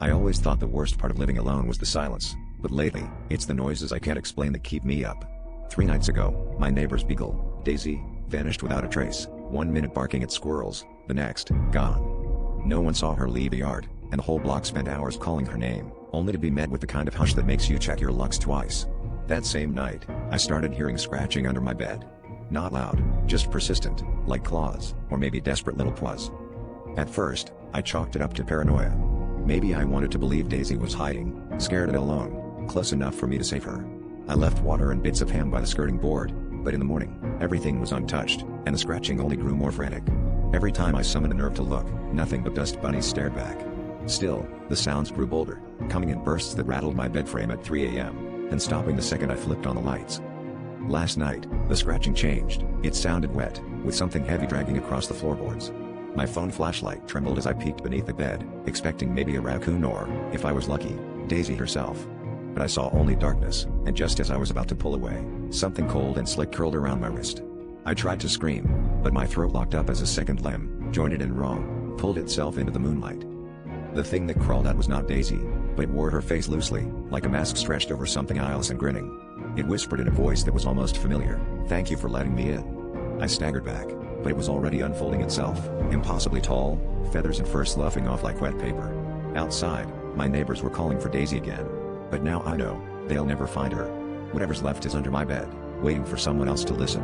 I always thought the worst part of living alone was the silence, but lately, it's the noises I can't explain that keep me up. 3 nights ago, my neighbor's beagle, Daisy, vanished without a trace, 1 minute barking at squirrels, the next, gone. No one saw her leave the yard, and the whole block spent hours calling her name, only to be met with the kind of hush that makes you check your locks twice. That same night, I started hearing scratching under my bed. Not loud, just persistent, like claws, or maybe desperate little paws. At first, I chalked it up to paranoia. Maybe I wanted to believe Daisy was hiding, scared and alone, close enough for me to save her. I left water and bits of ham by the skirting board, but in the morning, everything was untouched, and the scratching only grew more frantic. Every time I summoned a nerve to look, nothing but dust bunnies stared back. Still, the sounds grew bolder, coming in bursts that rattled my bed frame at 3 a.m., then stopping the second I flipped on the lights. Last night, the scratching changed. It sounded wet, with something heavy dragging across the floorboards. My phone flashlight trembled as I peeked beneath the bed, expecting maybe a raccoon or, if I was lucky, Daisy herself. But I saw only darkness, and just as I was about to pull away, something cold and slick curled around my wrist. I tried to scream, but my throat locked up as a second limb, jointed and wrong, pulled itself into the moonlight. The thing that crawled out was not Daisy, but it wore her face loosely, like a mask stretched over something eyeless and grinning. It whispered in a voice that was almost familiar, "Thank you for letting me in." I staggered back, but it was already unfolding itself, impossibly tall, feathers and fur sloughing off like wet paper. Outside, my neighbors were calling for Daisy again. But now I know, they'll never find her. Whatever's left is under my bed, waiting for someone else to listen.